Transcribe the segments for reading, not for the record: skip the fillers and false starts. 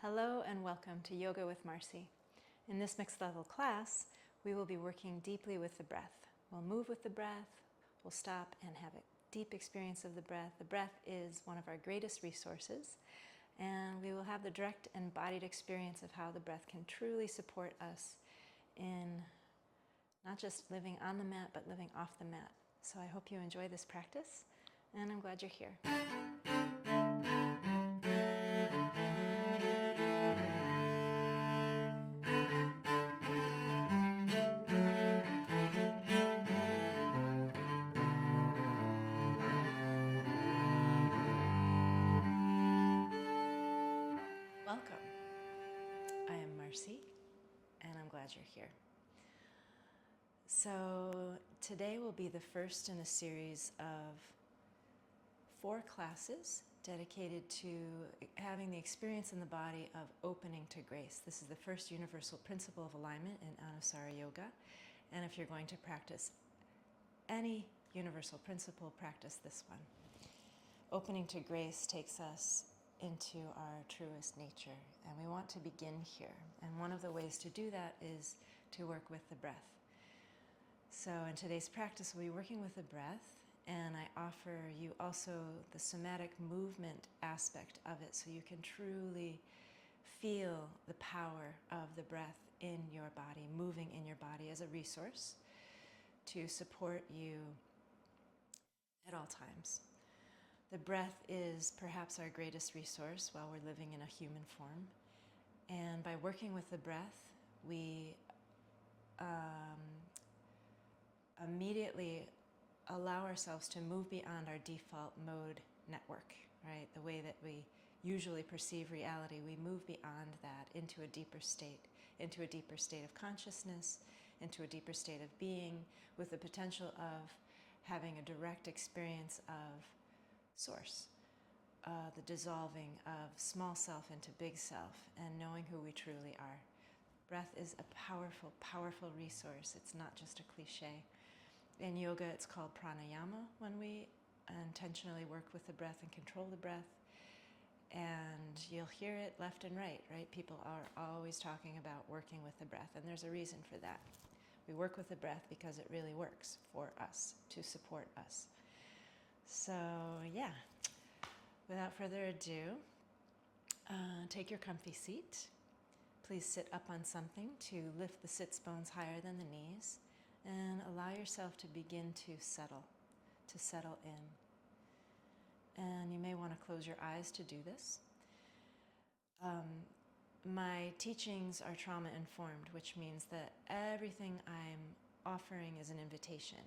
Hello and welcome to Yoga with Marcy. In this mixed level class, we will be working deeply with the breath. We'll move with the breath, we'll stop and have a deep experience of the breath. The breath is one of our greatest resources, and we will have the direct embodied experience of how the breath can truly support us in not just living on the mat, but living off the mat. So I hope you enjoy this practice, and I'm glad you're here. Welcome. I am Marcy, and I'm glad you're here. So today will be the first in a series of 4 classes dedicated to having the experience in the body of opening to grace. This is the first universal principle of alignment in Anusara Yoga, and if you're going to practice any universal principle, practice this one. Opening to grace takes us into our truest nature, and we want to begin here. And one of the ways to do that is to work with the breath. So in today's practice, we'll be working with the breath, and I offer you also the somatic movement aspect of it so you can truly feel the power of the breath in your body, moving in your body as a resource to support you at all times. The breath is perhaps our greatest resource while we're living in a human form. And by working with the breath, we immediately allow ourselves to move beyond our default mode network, right? The way that we usually perceive reality, we move beyond that into a deeper state of consciousness, into a deeper state of being, with the potential of having a direct experience of Source, the dissolving of small self into big self, and knowing who we truly are. Breath is a powerful, powerful resource. It's not just a cliche. In yoga, it's called pranayama when we intentionally work with the breath and control the breath. And you'll hear it left and right? People are always talking about working with the breath, and there's a reason for that. We work with the breath because it really works for us, to support us. So yeah, without further ado, take your comfy seat. Please sit up on something to lift the sits bones higher than the knees, and allow yourself to begin to settle in. And you may want to close your eyes to do this. My teachings are trauma-informed, which means that everything I'm offering is an invitation.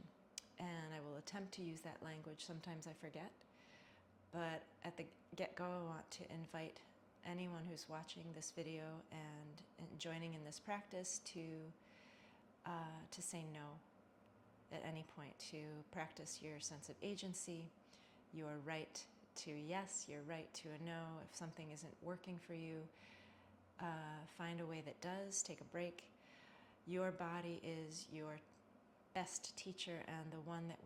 And I will attempt to use that language. Sometimes I forget. But at the get-go, I want to invite anyone who's watching this video and joining in this practice to say no at any point, to practice your sense of agency, your right to yes, your right to a no. If something isn't working for you, find a way that does. Take a break. Your body is your best teacher, and the one that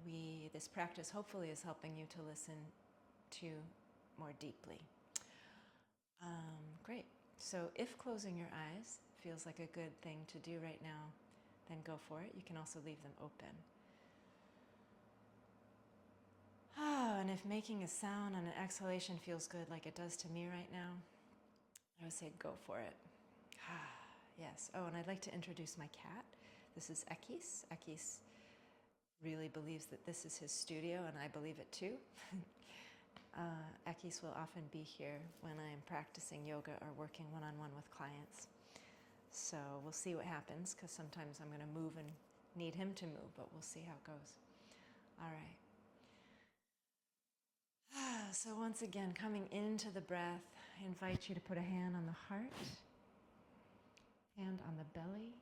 this practice hopefully is helping you to listen to more deeply. Great. So if closing your eyes feels like a good thing to do right now, then go for it. You can also leave them open. And if making a sound on an exhalation feels good, like it does to me right now, I would say go for it. Yes. Oh, and I'd like to introduce my cat. This is Ekis. Ekis really believes that this is his studio, and I believe it too. Ekis will often be here when I am practicing yoga or working one-on-one with clients. So we'll see what happens, because sometimes I'm going to move and need him to move, but we'll see how it goes. All right. So once again, coming into the breath, I invite you to put a hand on the heart, hand on the belly.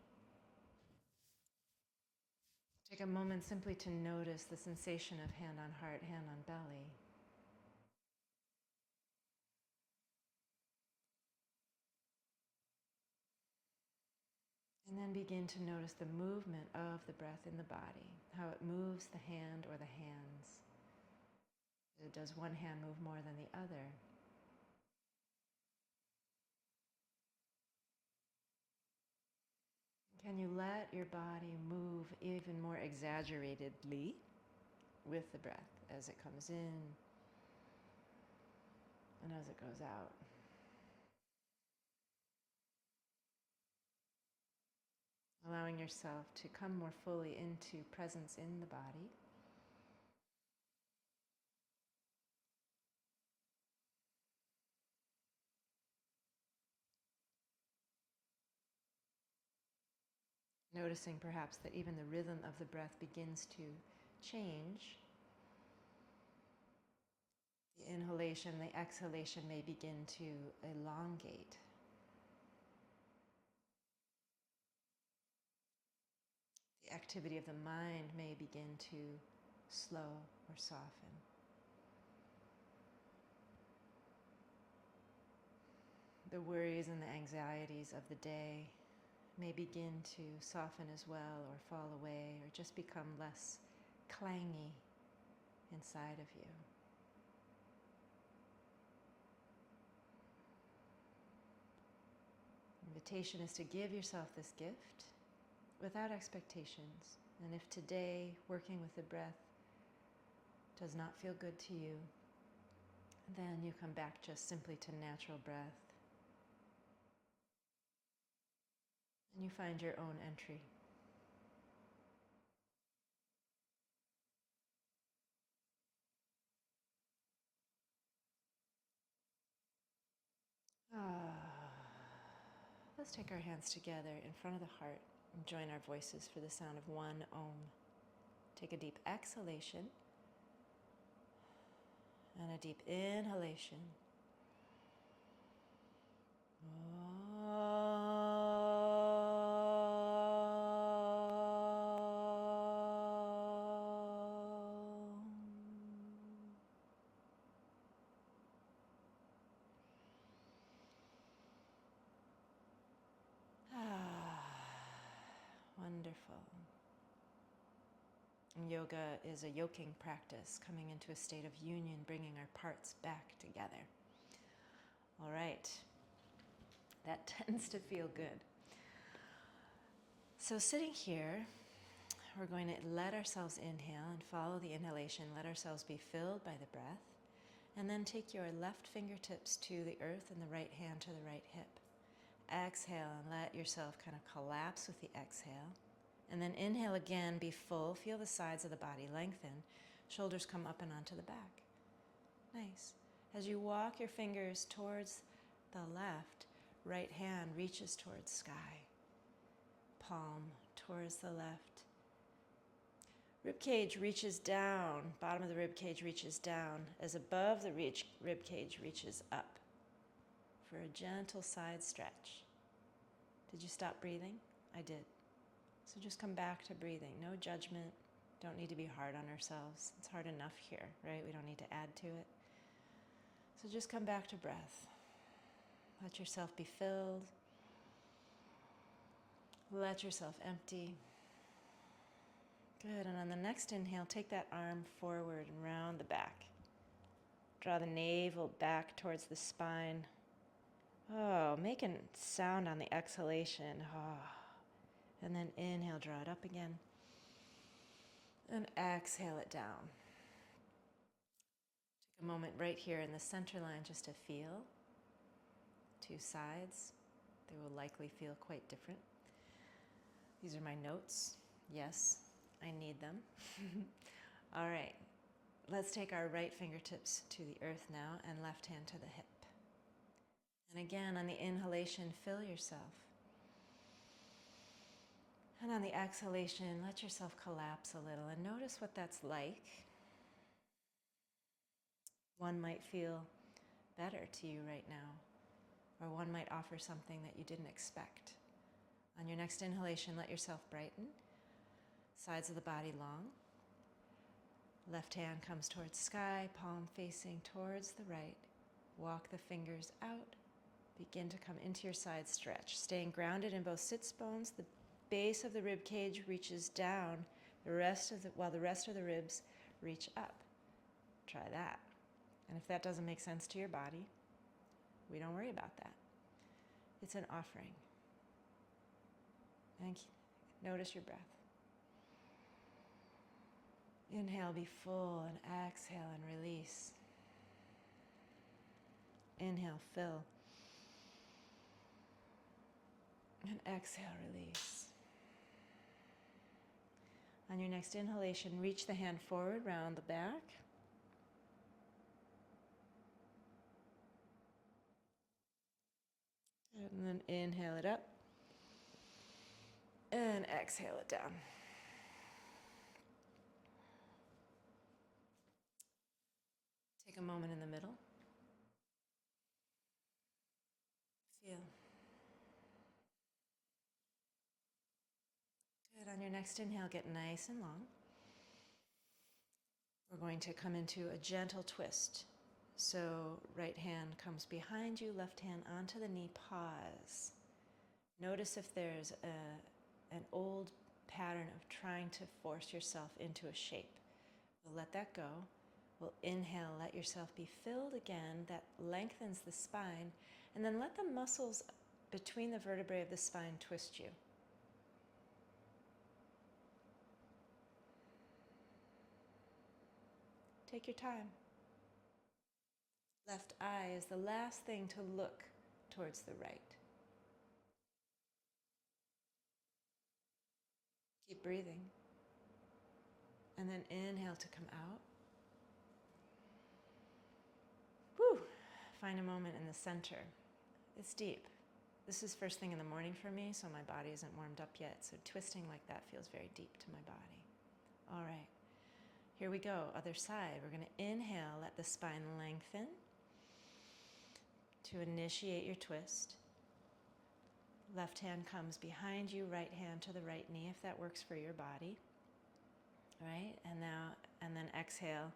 Take a moment simply to notice the sensation of hand on heart, hand on belly. And then begin to notice the movement of the breath in the body, how it moves the hand or the hands. Does one hand move more than the other? Can you let your body move even more exaggeratedly with the breath as it comes in and as it goes out? Allowing yourself to come more fully into presence in the body. Noticing perhaps that even the rhythm of the breath begins to change. The inhalation, the exhalation may begin to elongate. The activity of the mind may begin to slow or soften. The worries and the anxieties of the day may begin to soften as well, or fall away, or just become less clangy inside of you. Invitation is to give yourself this gift without expectations. And if today working with the breath does not feel good to you, then you come back just simply to natural breath. And you find your own entry. Let's take our hands together in front of the heart and join our voices for the sound of one Om. Take a deep exhalation and a deep inhalation. Wonderful. Yoga is a yoking practice, coming into a state of union, bringing our parts back together. All right, that tends to feel good. So sitting here, we're going to let ourselves inhale and follow the inhalation, let ourselves be filled by the breath, and then take your left fingertips to the earth and the right hand to the right hip. Exhale and let yourself kind of collapse with the exhale. And then inhale again, be full, feel the sides of the body lengthen, shoulders come up and onto the back. Nice. As you walk your fingers towards the left, right hand reaches towards sky. Palm towards the left. Rib cage reaches down, bottom of the rib cage reaches down, as above the rib cage reaches up for a gentle side stretch. Did you stop breathing? I did. So just come back to breathing. No judgment. Don't need to be hard on ourselves. It's hard enough here, right? We don't need to add to it. So just come back to breath. Let yourself be filled. Let yourself empty. Good. And on the next inhale, take that arm forward and round the back. Draw the navel back towards the spine. Oh, make a sound on the exhalation. Oh. And then inhale, draw it up again. And exhale it down. Take a moment right here in the center line just to feel. Two sides. They will likely feel quite different. These are my notes. Yes, I need them. All right. Let's take our right fingertips to the earth now and left hand to the hip. And again, on the inhalation, fill yourself. And on the exhalation, let yourself collapse a little and notice what that's like. One might feel better to you right now, or one might offer something that you didn't expect. On your next inhalation, let yourself brighten. Sides of the body long. Left hand comes towards sky, palm facing towards the right. Walk the fingers out. Begin to come into your side stretch, staying grounded in both sits bones. The base of the rib cage reaches down, while the rest of the ribs reach up. Try that. And if that doesn't make sense to your body, we don't worry about that. It's an offering. Thank you. Notice your breath. Inhale, be full, and exhale and release. Inhale, fill. And exhale, release. On your next inhalation, reach the hand forward, round the back. And then inhale it up. And exhale it down. Take a moment in the middle. Feel. Good. On your next inhale, get nice and long. We're going to come into a gentle twist. So right hand comes behind you, left hand onto the knee, pause. Notice if there's an old pattern of trying to force yourself into a shape. We'll let that go. We'll inhale, let yourself be filled again. That lengthens the spine. And then let the muscles between the vertebrae of the spine twist you. Take your time. Left eye is the last thing to look towards the right. Keep breathing. And then inhale to come out. Whew. Find a moment in the center. It's deep. This is first thing in the morning for me, so my body isn't warmed up yet. So twisting like that feels very deep to my body. All right. Here we go. Other side. We're going to inhale, let the spine lengthen to initiate your twist. Left hand comes behind you, right hand to the right knee if that works for your body. All right? And then exhale.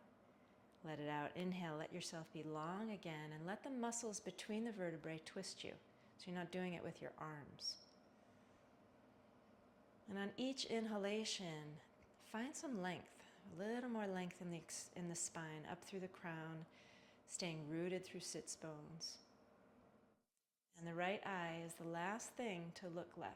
Let it out. Inhale, let yourself be long again, and let the muscles between the vertebrae twist you. So you're not doing it with your arms. And on each inhalation, find some length, a little more length in the spine, up through the crown, staying rooted through sits bones. And the right eye is the last thing to look left.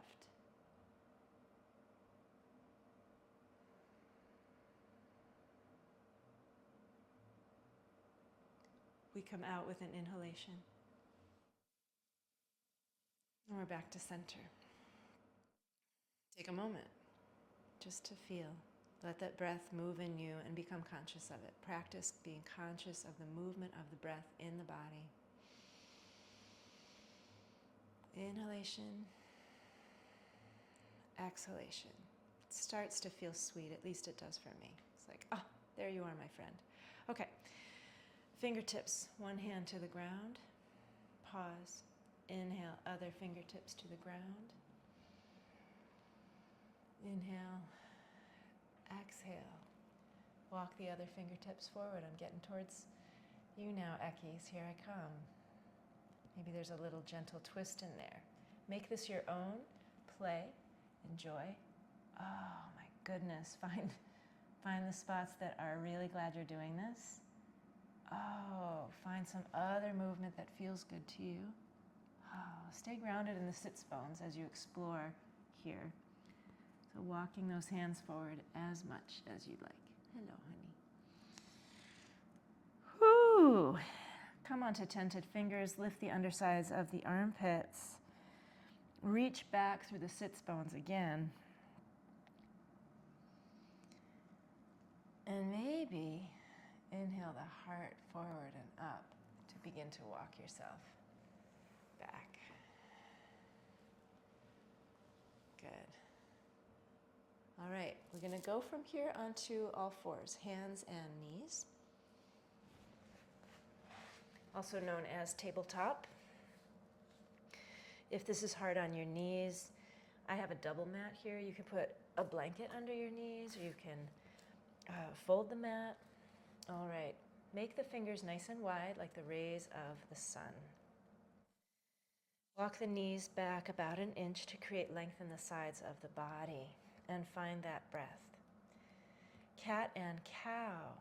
We come out with an inhalation. And we're back to center. Take a moment just to feel. Let that breath move in you and become conscious of it. Practice being conscious of the movement of the breath in the body. Inhalation. Exhalation. It starts to feel sweet, at least it does for me. It's like, oh, there you are, my friend. Okay. Fingertips, one hand to the ground. Pause. Inhale, other fingertips to the ground. Inhale. Exhale. Walk the other fingertips forward. I'm getting towards you now, Ekis. Here I come. Maybe there's a little gentle twist in there. Make this your own. Play. Enjoy. Oh my goodness. Find the spots that are really glad you're doing this. Oh, find some other movement that feels good to you. Oh, stay grounded in the sits bones as you explore here. So walking those hands forward as much as you'd like. Hello, honey. Whoo! Come onto tented fingers. Lift the undersides of the armpits. Reach back through the sits bones again. And maybe inhale the heart forward and up to begin to walk yourself back. Good. All right, we're going to go from here onto all fours, hands and knees. Also known as tabletop. If this is hard on your knees, I have a double mat here. You can put a blanket under your knees, or you can fold the mat. All right, make the fingers nice and wide like the rays of the sun. Walk the knees back about an inch to create length in the sides of the body and find that breath. Cat and cow.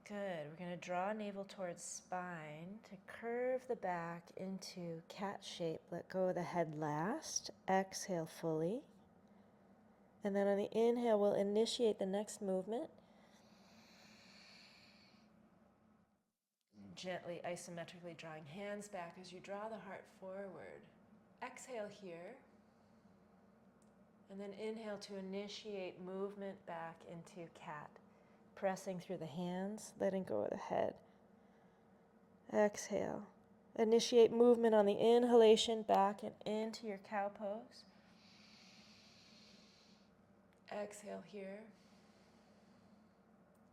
Good. We're going to draw navel towards spine to curve the back into cat shape. Let go of the head last. Exhale fully. And then on the inhale, we'll initiate the next movement. Gently, isometrically drawing hands back as you draw the heart forward. Exhale here. And then inhale to initiate movement back into cat. Pressing through the hands, letting go of the head. Exhale. Initiate movement on the inhalation back and into your cow pose. Exhale here.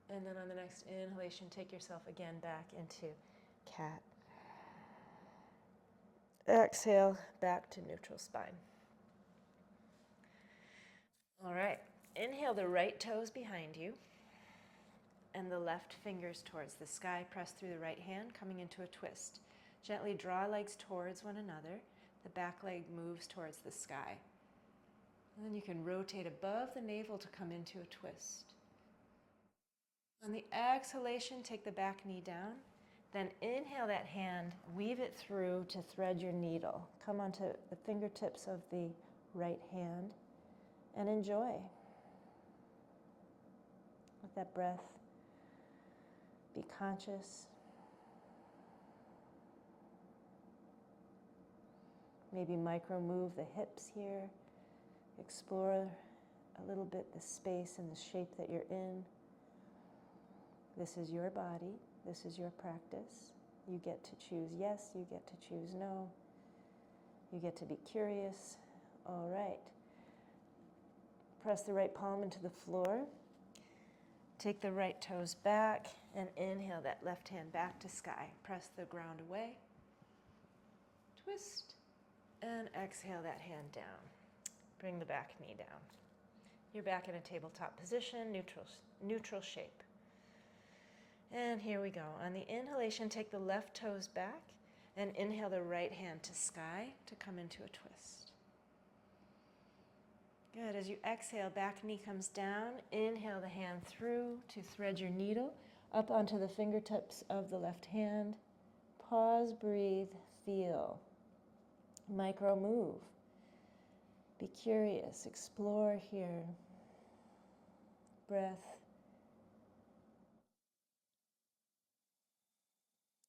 And then on the next inhalation, take yourself again back into cat. Exhale, back to neutral spine. All right, inhale the right toes behind you and the left fingers towards the sky. Press through the right hand, coming into a twist. Gently draw legs towards one another. The back leg moves towards the sky. And then you can rotate above the navel to come into a twist. On the exhalation, take the back knee down. Then inhale that hand, weave it through to thread your needle. Come onto the fingertips of the right hand and enjoy. Let that breath be conscious. Maybe micro move the hips here. Explore a little bit the space and the shape that you're in. This is your body. This is your practice. You get to choose yes, you get to choose no. You get to be curious. All right. Press the right palm into the floor. Take the right toes back and inhale that left hand back to sky. Press the ground away. Twist. And exhale that hand down. Bring the back knee down. You're back in a tabletop position, neutral shape. And here we go. On the inhalation, take the left toes back and inhale the right hand to sky to come into a twist. Good. As you exhale, back knee comes down. Inhale the hand through to thread your needle up onto the fingertips of the left hand. Pause, breathe, feel. Micro move. Be curious, explore here. Breath.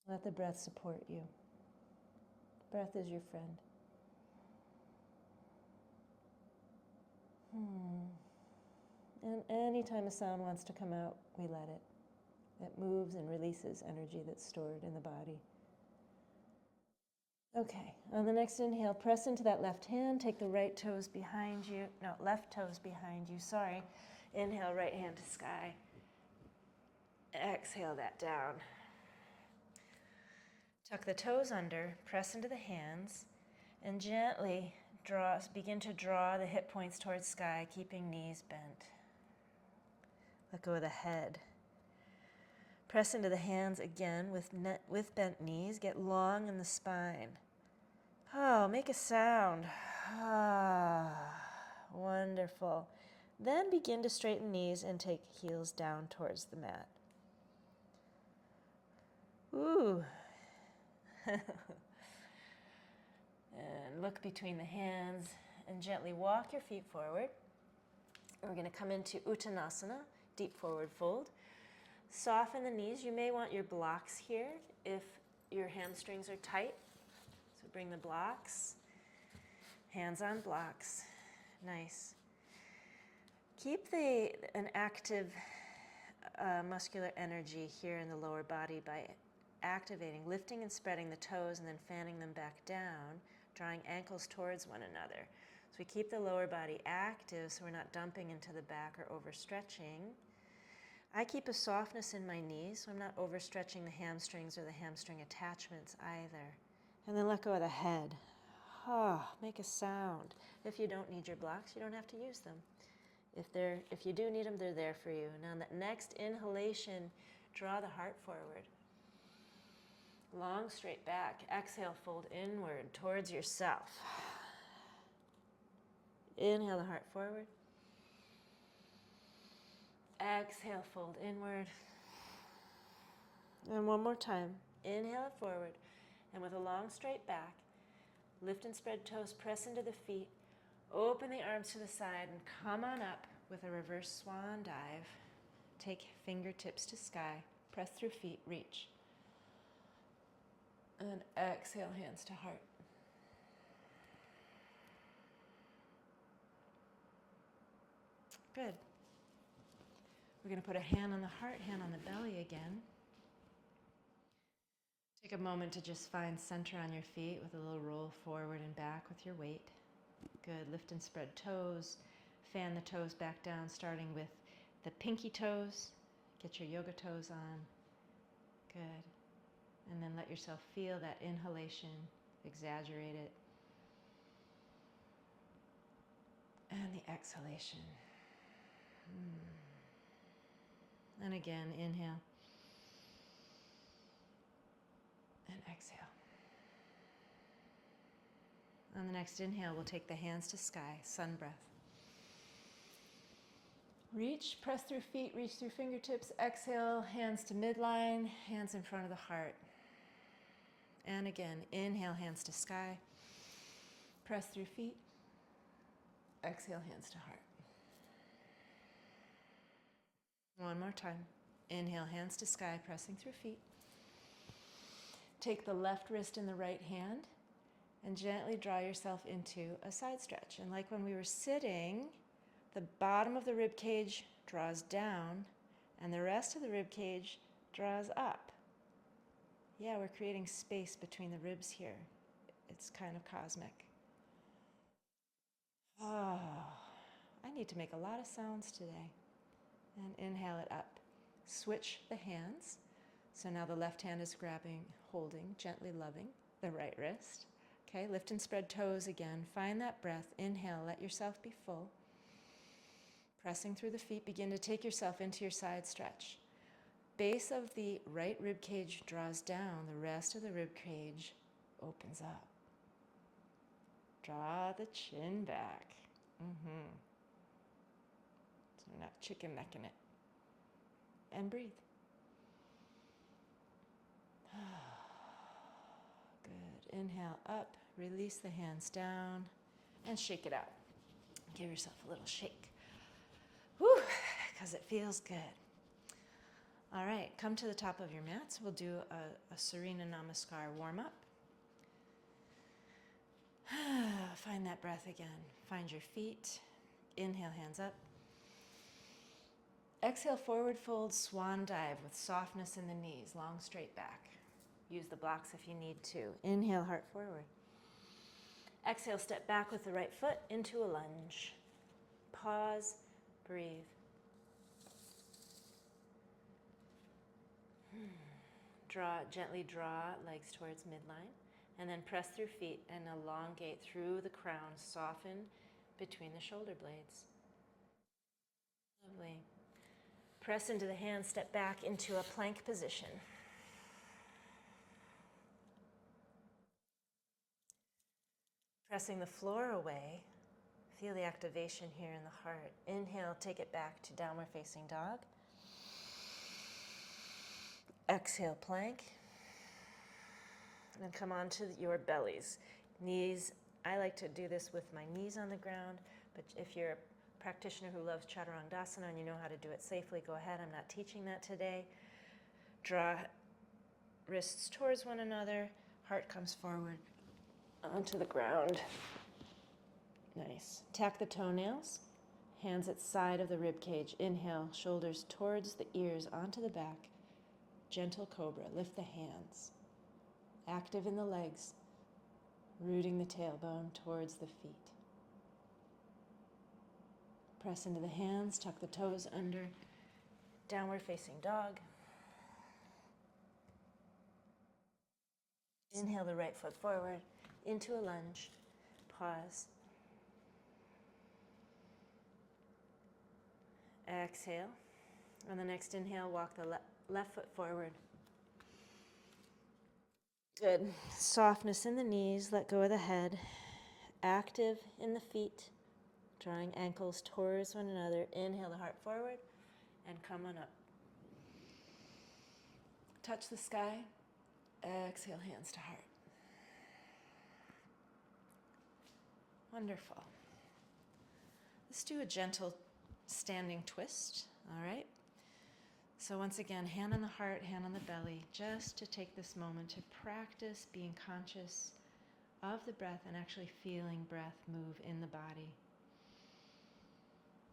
Let the breath support you. Breath is your friend. And anytime a sound wants to come out, we let it. It moves and releases energy that's stored in the body. Okay, on the next inhale, press into that left hand, take the right toes behind you, no, left toes behind you, sorry. Inhale, right hand to sky. Exhale that down. Tuck the toes under, press into the hands, and gently begin to draw the hip points towards sky, keeping knees bent. Let go of the head. Press into the hands again with bent knees. Get long in the spine. Oh, make a sound. Ah, wonderful. Then begin to straighten knees and take heels down towards the mat. Ooh. And look between the hands and gently walk your feet forward. We're going to come into Uttanasana, deep forward fold. Soften the knees. You may want your blocks here if your hamstrings are tight. So bring the blocks, hands on blocks. Nice. Keep an active muscular energy here in the lower body by activating, lifting and spreading the toes and then fanning them back down, drawing ankles towards one another. So we keep the lower body active so we're not dumping into the back or overstretching. I keep a softness in my knees, so I'm not overstretching the hamstrings or the hamstring attachments either. And then let go of the head. Ah, make a sound. If you don't need your blocks, you don't have to use them. If you do need them, they're there for you. Now, on that next inhalation, draw the heart forward. Long, straight back. Exhale, fold inward towards yourself. Inhale the heart forward. Exhale, fold inward. And one more time. Inhale it forward. And with a long, straight back, lift and spread toes, press into the feet. Open the arms to the side and come on up with a reverse swan dive. Take fingertips to sky. Press through feet, reach. And exhale, hands to heart. Good. We're going to put a hand on the heart, hand on the belly again. Take a moment to just find center on your feet with a little roll forward and back with your weight. Good. Lift and spread toes. Fan the toes back down, starting with the pinky toes. Get your yoga toes on. Good. And then let yourself feel that inhalation. Exaggerate it. And the exhalation. And again, inhale. And exhale. On the next inhale, we'll take the hands to sky, sun breath. Reach, press through feet, reach through fingertips. Exhale, hands to midline, hands in front of the heart. And again, inhale, hands to sky. Press through feet. Exhale, hands to heart. One more time. Inhale, hands to sky, pressing through feet. Take the left wrist in the right hand and gently draw yourself into a side stretch. And like when we were sitting, the bottom of the rib cage draws down and the rest of the rib cage draws up. Yeah, we're creating space between the ribs here. It's kind of cosmic. Oh, I need to make a lot of sounds today. And inhale it up. Switch the hands. So now the left hand is grabbing, holding, gently loving the right wrist. Okay, lift and spread toes again. Find that breath. Inhale, let yourself be full. Pressing through the feet, begin to take yourself into your side stretch. Base of the right rib cage draws down. The rest of the rib cage opens up. Draw the chin back. So we're not chicken necking it. And breathe. Good. Inhale up, release the hands down, and shake it out. Give yourself a little shake. Whew, because it feels good. All right, come to the top of your mats. We'll do a Surya Namaskar warm-up. Find that breath again. Find your feet. Inhale, hands up. Exhale, forward fold, swan dive with softness in the knees, long straight back. Use the blocks if you need to. Inhale, heart forward. Exhale, step back with the right foot into a lunge. Pause, breathe. Gently draw legs towards midline, and then press through feet and elongate through the crown. Soften between the shoulder blades. Lovely. Press into the hands, step back into a plank position. Pressing the floor away, feel the activation here in the heart. Inhale, take it back to downward facing dog. Exhale, plank. And then come onto your bellies. Knees, I like to do this with my knees on the ground, but if you're a practitioner who loves Chaturangdasana and you know how to do it safely, go ahead. I'm not teaching that today. Draw wrists towards one another. Heart comes forward onto the ground. Nice. Tack the toenails. Hands at side of the rib cage. Inhale, shoulders towards the ears, onto the back. Gentle cobra. Lift the hands. Active in the legs. Rooting the tailbone towards the feet. Press into the hands. Tuck the toes under. Downward facing dog. Inhale the right foot forward into a lunge. Pause. Exhale. On the next inhale, walk the left foot forward. Good. Softness in the knees. Let go of the head. Active in the feet. Drawing ankles towards one another. Inhale the heart forward and come on up. Touch the sky. Exhale, hands to heart. Wonderful. Let's do a gentle standing twist, all right? So once again, hand on the heart, hand on the belly, just to take this moment to practice being conscious of the breath and actually feeling breath move in the body.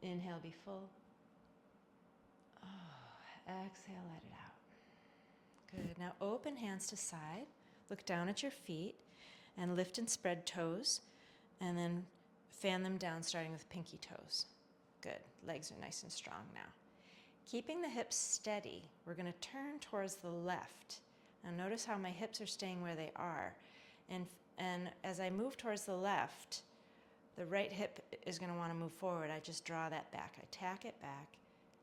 Inhale, be full. Oh, exhale, let it out. Good. Now open hands to side. Look down at your feet and lift and spread toes, and then fan them down starting with pinky toes. Good. Legs are nice and strong now. Keeping the hips steady, we're going to turn towards the left. Now notice how my hips are staying where they are. And as I move towards the left, the right hip is going to want to move forward. I just draw that back. I tack it back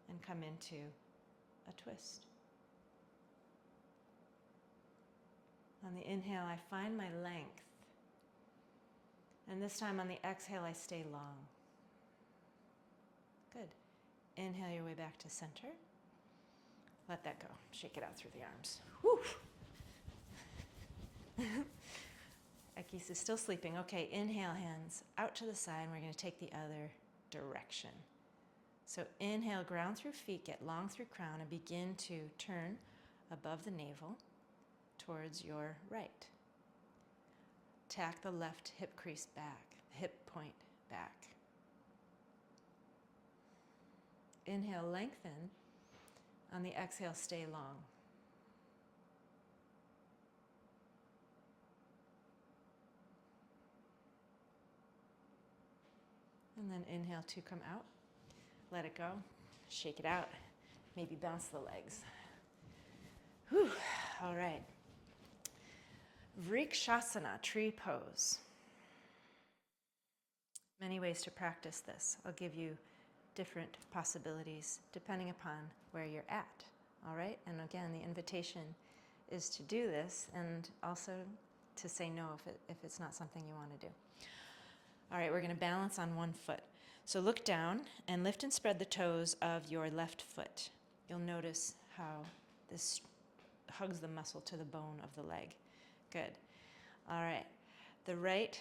and come into a twist. On the inhale, I find my length. And this time on the exhale, I stay long. Good. Inhale your way back to center. Let that go. Shake it out through the arms. Woo! Akis is still sleeping. Okay, inhale, hands out to the side, and we're going to take the other direction. So inhale, ground through feet, get long through crown, and begin to turn above the navel towards your right. Tack the left hip crease back, hip point back. Inhale, lengthen. On the exhale, stay long. And then inhale to come out. Let it go. Shake it out. Maybe bounce the legs. Whew. All right. Vrikshasana, tree pose. Many ways to practice this. I'll give you different possibilities depending upon where you're at. All right? And again, the invitation is to do this and also to say no if it's not something you want to do. All right, we're going to balance on one foot. So look down and lift and spread the toes of your left foot. You'll notice how this hugs the muscle to the bone of the leg. Good. All right. The right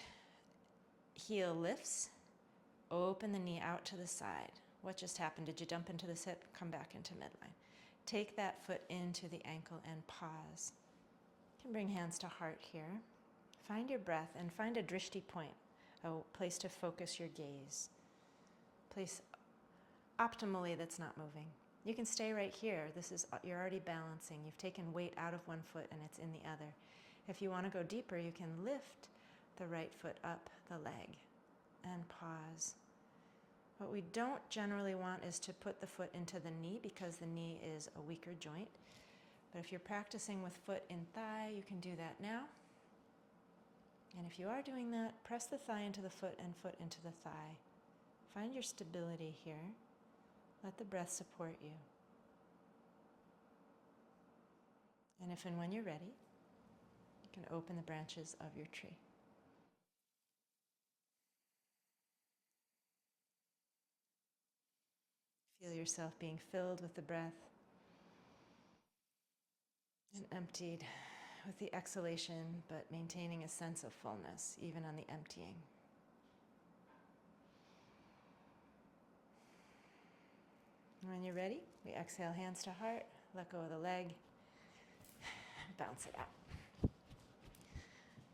heel lifts. Open the knee out to the side. What just happened? Did you dump into this hip? Come back into midline. Take that foot into the ankle and pause. You can bring hands to heart here. Find your breath and find a drishti point, a place to focus your gaze. Place optimally that's not moving. You can stay right here. You're already balancing. You've taken weight out of one foot and it's in the other. If you want to go deeper, you can lift the right foot up the leg and pause. What we don't generally want is to put the foot into the knee because the knee is a weaker joint. But if you're practicing with foot in thigh, you can do that now. And if you are doing that, press the thigh into the foot and foot into the thigh. Find your stability here. Let the breath support you. And if and when you're ready, you can open the branches of your tree. Feel yourself being filled with the breath and emptied with the exhalation, but maintaining a sense of fullness, even on the emptying. When you're ready, we exhale, hands to heart, let go of the leg, bounce it out.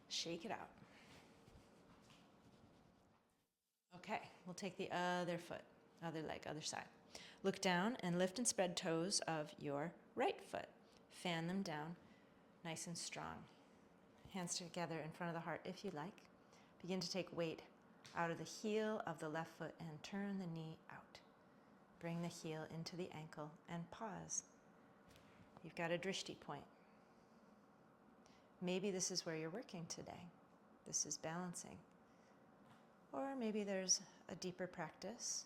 Shake it out. Okay, we'll take the other foot, other leg, other side. Look down and lift and spread toes of your right foot. Fan them down, nice and strong. Hands together in front of the heart if you like. Begin to take weight out of the heel of the left foot and turn the knee out. Bring the heel into the ankle and pause. You've got a drishti point. Maybe this is where you're working today. This is balancing. Or maybe there's a deeper practice.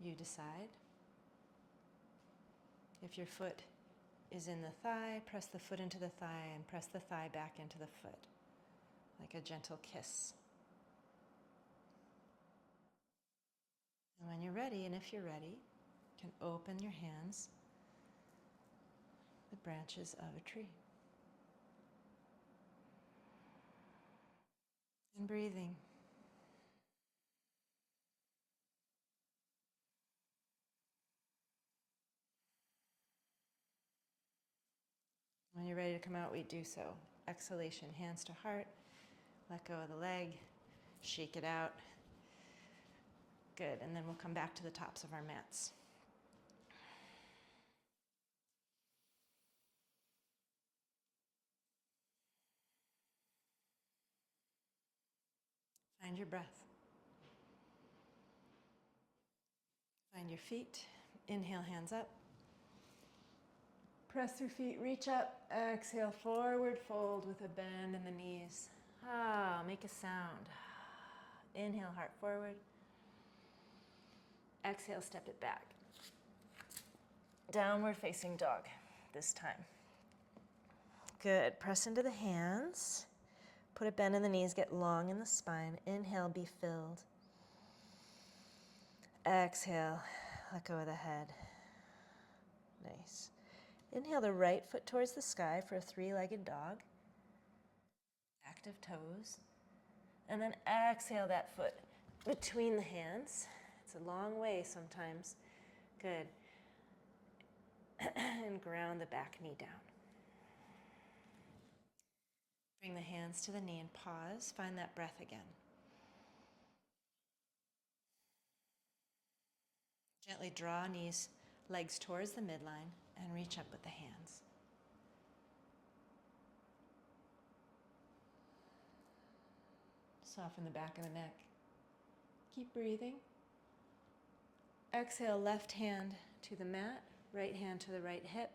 You decide. If your foot is in the thigh, press the foot into the thigh and press the thigh back into the foot, like a gentle kiss. And when you're ready, and if you're ready, you can open your hands, the branches of a tree. And breathing. When you're ready to come out, we do so. Exhalation, hands to heart. Let go of the leg. Shake it out. Good. And then we'll come back to the tops of our mats. Find your breath. Find your feet. Inhale, hands up. Press your feet, reach up. Exhale, forward fold with a bend in the knees. Make a sound. Inhale, heart forward. Exhale, step it back. Downward facing dog this time. Good. Press into the hands. Put a bend in the knees, get long in the spine. Inhale, be filled. Exhale, let go of the head. Nice. Inhale the right foot towards the sky for a three-legged dog. Active toes. And then exhale that foot between the hands. It's a long way sometimes. Good. And ground the back knee down. Bring the hands to the knee and pause. Find that breath again. Gently draw knees, legs towards the midline and reach up with the hands. Soften the back of the neck. Keep breathing. Exhale, left hand to the mat, right hand to the right hip.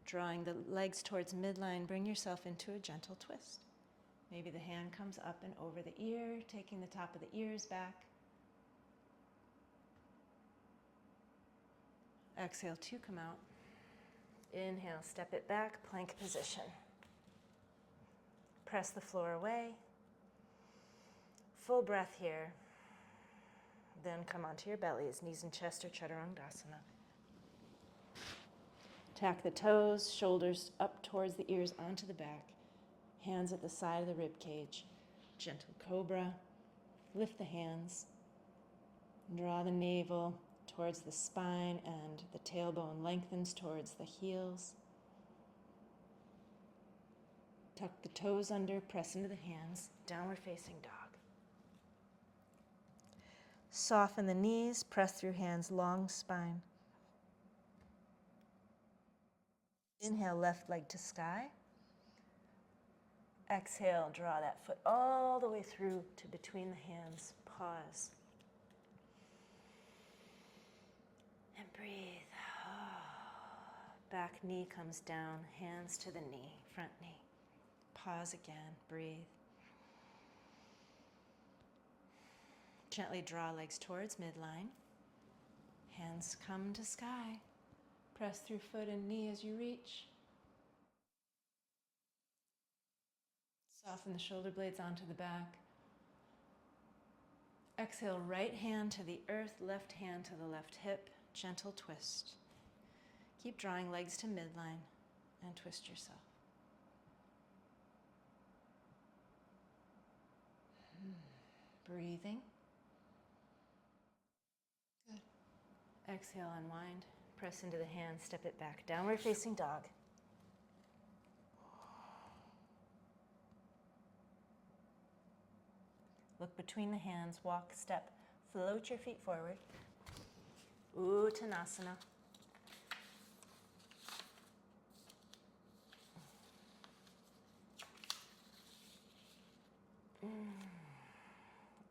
Drawing the legs towards midline, bring yourself into a gentle twist. Maybe the hand comes up and over the ear, taking the top of the ears back. Exhale to come out. Inhale, step it back, plank position. Press the floor away. Full breath here. Then come onto your bellies, knees and chest or chaturangdasana. Tack the toes, shoulders up towards the ears onto the back. Hands at the side of the rib cage. Gentle cobra. Lift the hands. Draw the navel towards the spine and the tailbone lengthens towards the heels. Tuck the toes under, press into the hands. Downward facing dog. Soften the knees, press through hands, long spine. Inhale, left leg to sky. Exhale, draw that foot all the way through to between the hands. Pause. And breathe. Back knee comes down, hands to the knee, front knee. Pause again, breathe. Gently draw legs towards midline. Hands come to sky. Press through foot and knee as you reach. Soften the shoulder blades onto the back. Exhale, right hand to the earth, left hand to the left hip. Gentle twist. Keep drawing legs to midline and twist yourself. Breathing. Good. Exhale, unwind. Press into the hands, step it back. Downward facing dog. Look between the hands, walk, step, float your feet forward. Uttanasana.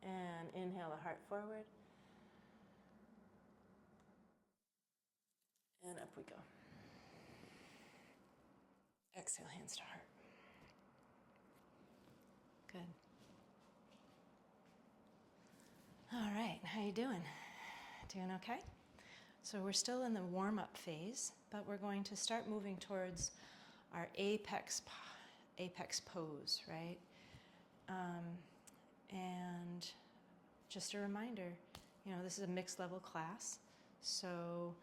And inhale the heart forward. And up we go. Exhale, hands to heart. Good. All right, how you doing? Doing okay? So we're still in the warm-up phase, but we're going to start moving towards our apex pose, right? And just a reminder, this is a mixed level class, so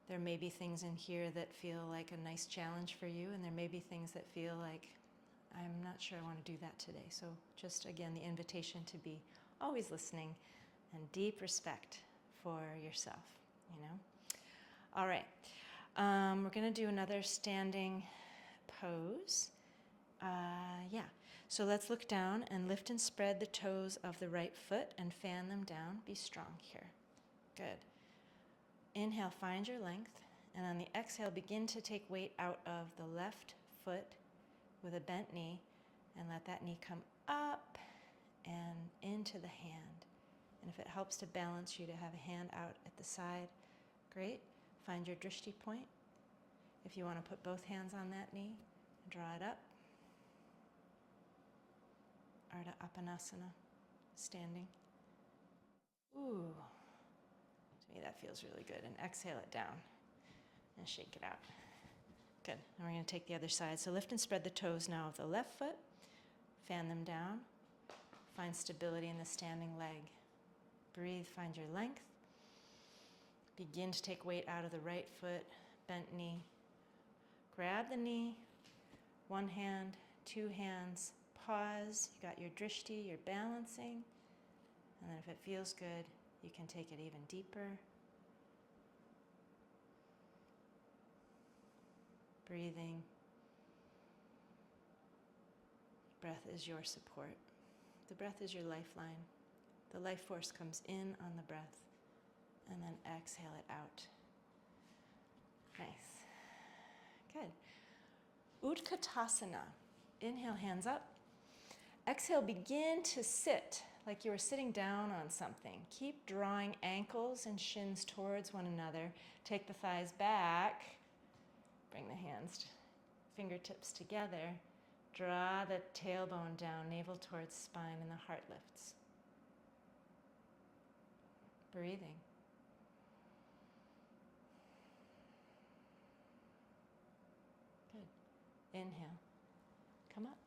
there may be things in here that feel like a nice challenge for you, and there may be things that feel like, I'm not sure I want to do that today. So just again, the invitation to be always listening and deep respect for yourself, All right, we're going to do another standing pose. Yeah. So let's look down and lift and spread the toes of the right foot and fan them down. Be strong here. Good. Inhale, find your length. And on the exhale, begin to take weight out of the left foot with a bent knee and let that knee come up and into the hand. And if it helps to balance you to have a hand out at the side, great. Find your drishti point. If you want to put both hands on that knee, draw it up. Ardha Apanasana, standing. Ooh, to me that feels really good. And exhale it down and shake it out. Good. And we're going to take the other side. So lift and spread the toes now of the left foot. Fan them down. Find stability in the standing leg. Breathe, find your length. Begin to take weight out of the right foot, bent knee. Grab the knee, one hand, two hands, pause. You got your drishti, you're balancing. And then if it feels good, you can take it even deeper. Breathing. Breath is your support. The breath is your lifeline. The life force comes in on the breath and then exhale it out. Nice. Good. Utkatasana. Inhale, hands up. Exhale, begin to sit like you were sitting down on something. Keep drawing ankles and shins towards one another. Take the thighs back. Bring the hands, fingertips together. Draw the tailbone down, navel towards spine, and the heart lifts. Breathing. Good. Inhale. Come up.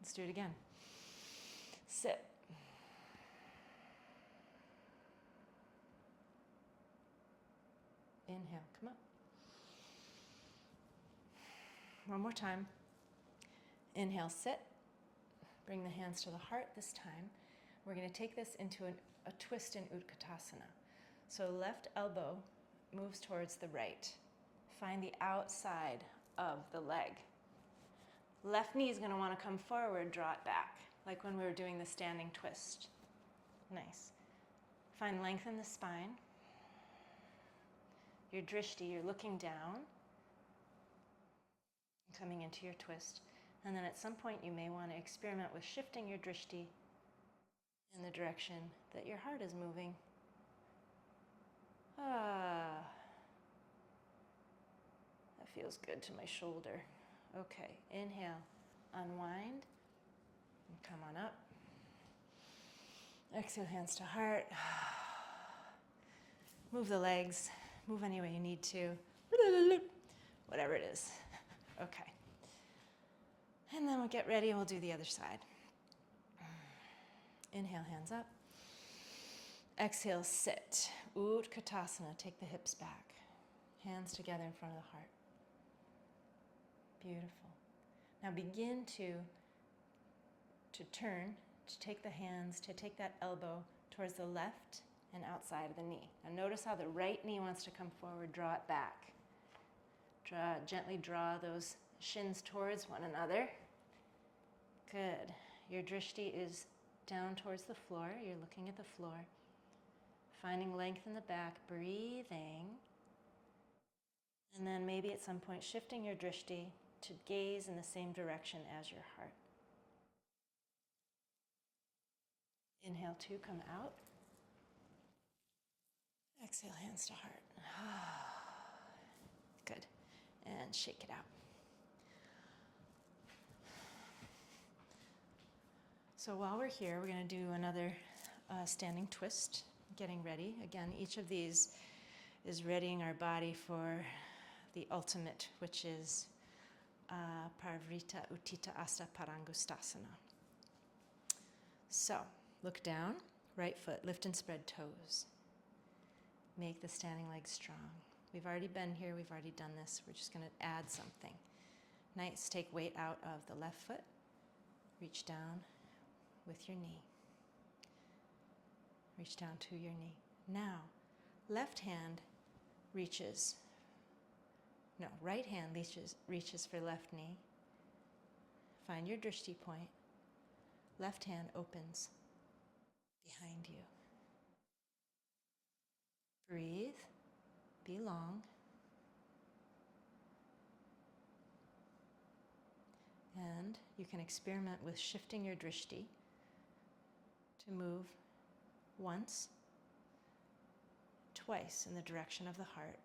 Let's do it again. Sit. Inhale. Come up. One more time. Inhale, sit. Bring the hands to the heart this time. We're going to take this into a twist in Utkatasana. So left elbow moves towards the right. Find the outside of the leg. Left knee is going to want to come forward, draw it back, like when we were doing the standing twist. Nice. Find length in the spine. Your drishti, you're looking down, coming into your twist. And then at some point you may want to experiment with shifting your drishti in the direction that your heart is moving. That feels good to my shoulder. Okay, inhale, unwind, and come on up. Exhale, hands to heart. Move the legs, move any way you need to. Whatever it is. Okay. And then we'll get ready and we'll do the other side. Inhale, hands up. Exhale, sit. Utkatasana, take the hips back. Hands together in front of the heart. Beautiful. Now begin to turn, to take the hands, to take that elbow towards the left and outside of the knee. Now notice how the right knee wants to come forward, draw it back. Gently draw those shins towards one another. Good. Your drishti is down towards the floor. You're looking at the floor. Finding length in the back, breathing. And then maybe at some point shifting your drishti to gaze in the same direction as your heart. Inhale, two, come out. Exhale, hands to heart. Good. And shake it out. So while we're here, we're going to do another standing twist, getting ready. Again, each of these is readying our body for the ultimate, which is Parvrita Uttita Asta Parangustasana. So, look down, right foot, lift and spread toes. Make the standing legs strong. We've already been here, we've already done this. We're just going to add something. Nice, take weight out of the left foot. Reach down with your knee. Reach down to your knee. Now, left hand reaches right hand reaches for left knee. Find your drishti point. Left hand opens behind you. Breathe. Be long. And you can experiment with shifting your drishti to move once, twice in the direction of the heart.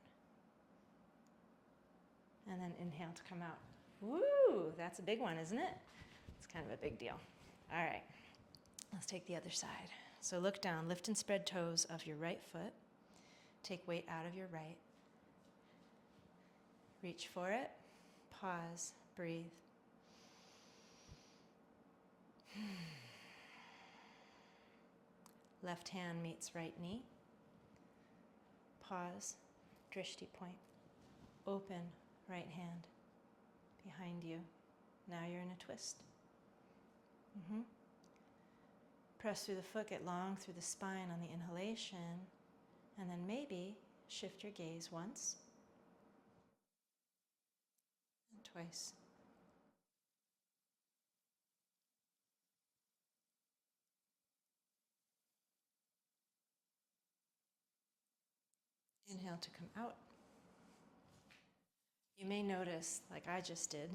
And then inhale to come out. Woo! That's a big one, isn't it? It's kind of a big deal. All right. Let's take the other side. So look down, lift and spread toes of your right foot. Take weight out of your right. Reach for it. Pause. Breathe. Left hand meets right knee. Pause. Drishti point. Open right hand behind you. Now you're in a twist. Press through the foot, get long through the spine on the inhalation, and then maybe shift your gaze once and twice. Inhale to come out. You may notice, like I just did,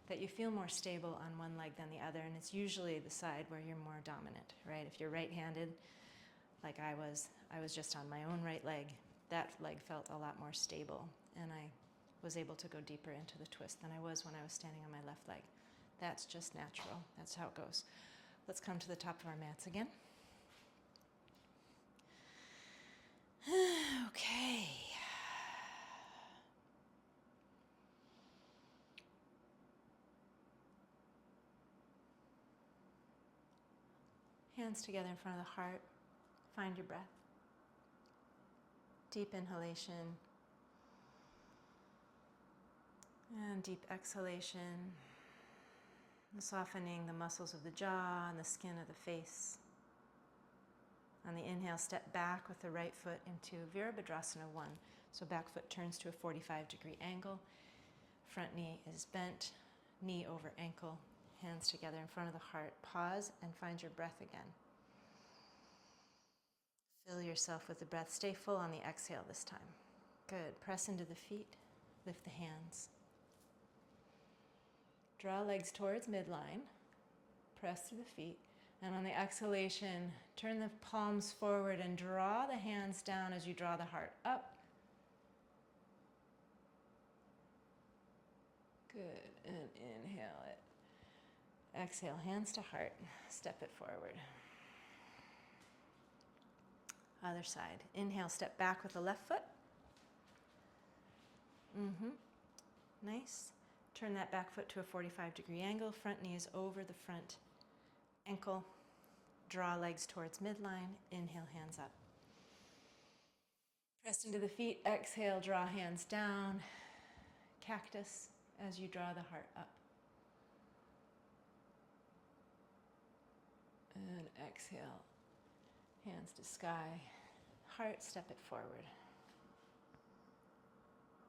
that you feel more stable on one leg than the other, and it's usually the side where you're more dominant, right? If you're right-handed, like I was just on my own right leg, that leg felt a lot more stable, and I was able to go deeper into the twist than I was when I was standing on my left leg. That's just natural. That's how it goes. Let's come to the top of our mats again. Okay. Hands together in front of the heart. Find your breath. Deep inhalation. And deep exhalation. Softening the muscles of the jaw and the skin of the face. On the inhale, step back with the right foot into Virabhadrasana 1. So back foot turns to a 45-degree angle. Front knee is bent, knee over ankle. Hands together in front of the heart. Pause and find your breath again. Fill yourself with the breath. Stay full on the exhale this time. Good. Press into the feet. Lift the hands. Draw legs towards midline. Press through the feet. And on the exhalation, turn the palms forward and draw the hands down as you draw the heart up. Good. And inhale it. Exhale, hands to heart. Step it forward. Other side. Inhale, step back with the left foot. Nice. Turn that back foot to a 45-degree angle. Front knee is over the front ankle. Draw legs towards midline. Inhale, hands up. Press into the feet. Exhale, draw hands down. Cactus as you draw the heart up. And exhale, hands to sky. Heart, step it forward.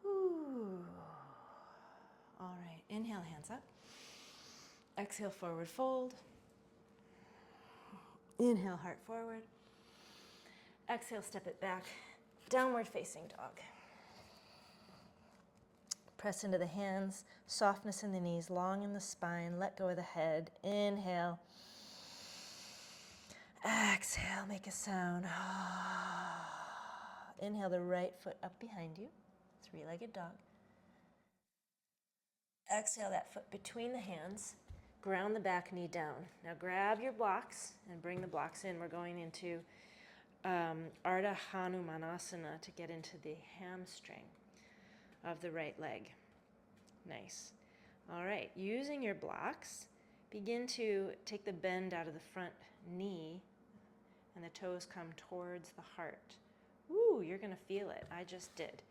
Ooh. All right, inhale, hands up. Exhale, forward fold. Inhale, heart forward. Exhale, step it back. Downward facing dog. Press into the hands, softness in the knees, long in the spine. Let go of the head. Inhale. Exhale, make a sound. Inhale the right foot up behind you, three-legged dog. Exhale that foot between the hands, ground the back knee down. Now grab your blocks and bring the blocks in. We're going into Ardha Hanumanasana to get into the hamstring of the right leg. Nice. All right, using your blocks, begin to take the bend out of the front knee and the toes come towards the heart. Ooh, you're gonna feel it. I just did.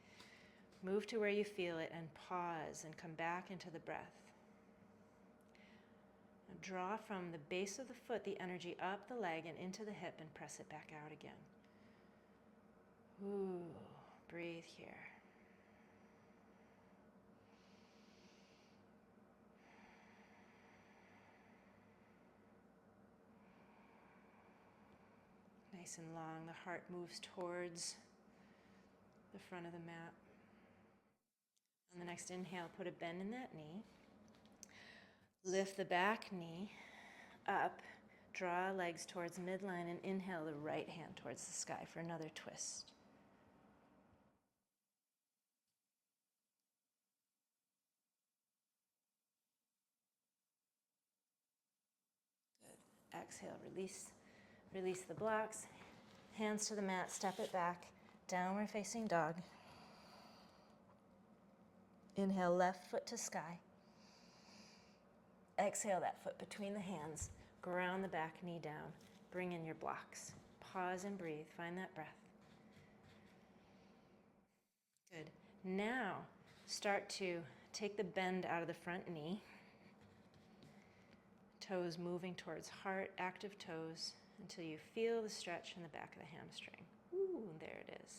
Move to where you feel it and pause and come back into the breath. Now draw from the base of the foot the energy up the leg and into the hip and press it back out again. Ooh, breathe here. nice and long. The heart moves towards the front of the mat. On the next inhale, put a bend in that knee. Lift the back knee up. Draw legs towards midline and inhale the right hand towards the sky for another twist. Good. Exhale, release the blocks. Hands to the mat, step it back. Downward facing dog. Inhale, left foot to sky. Exhale that foot between the hands. Ground the back knee down. Bring in your blocks. Pause and breathe. Find that breath. Good. Now, start to take the bend out of the front knee. Toes moving towards heart, active toes, until you feel the stretch in the back of the hamstring. Ooh, there it is.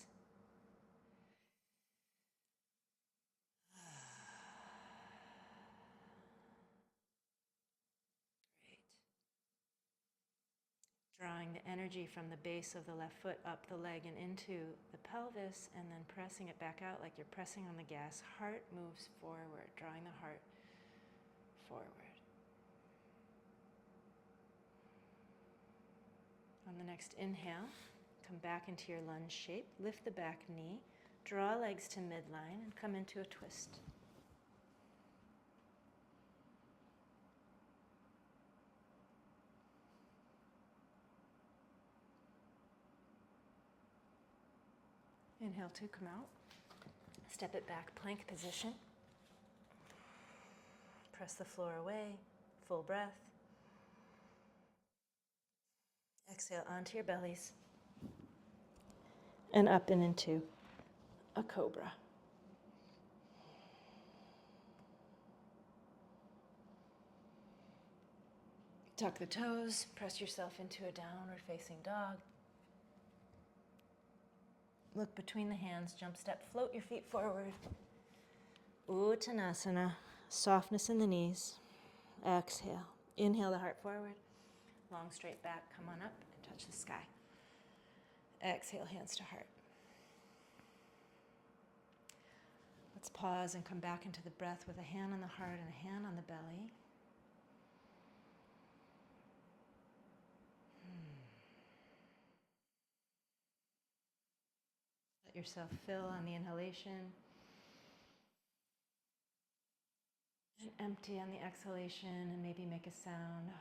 Drawing the energy from the base of the left foot up the leg and into the pelvis, and then pressing it back out like you're pressing on the gas. Heart moves forward, drawing the heart forward. On the next inhale, come back into your lunge shape. Lift the back knee, draw legs to midline, and come into a twist. Inhale to come out. Step it back, plank position. Press the floor away, full breath. Exhale onto your bellies. And up and into a cobra. Tuck the toes, press yourself into a downward facing dog. Look between the hands, jump step, float your feet forward. Uttanasana, softness in the knees. Exhale. Inhale the heart forward. Long straight back, come on up and touch the sky. Exhale, hands to heart. Let's pause and come back into the breath with a hand on the heart and a hand on the belly. Let yourself fill on the inhalation and empty on the exhalation, and maybe make a sound.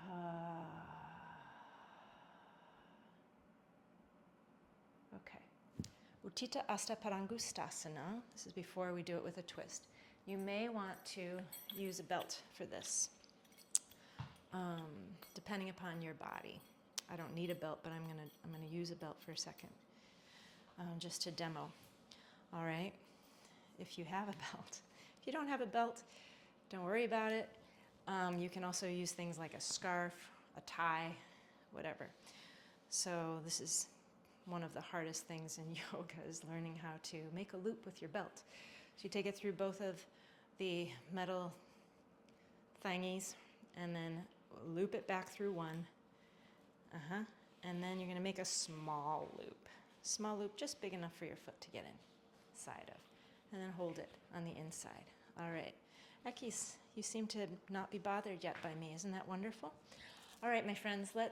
Okay. Utthita Hasta Padangusthasana. This is before we do it with a twist. You may want to use a belt for this, depending upon your body. I don't need a belt, but I'm gonna use a belt for a second, just to demo. All right. If you have a belt, if you don't have a belt, don't worry about it. You can also use things like a scarf, a tie, whatever. So this is one of the hardest things in yoga, is learning how to make a loop with your belt. So you take it through both of the metal thingies and then loop it back through one. And then you're going to make a small loop. Small loop, just big enough for your foot to get inside of. And then hold it on the inside. All right. Ekis, you seem to not be bothered yet by me. Isn't that wonderful? All right, my friends, we're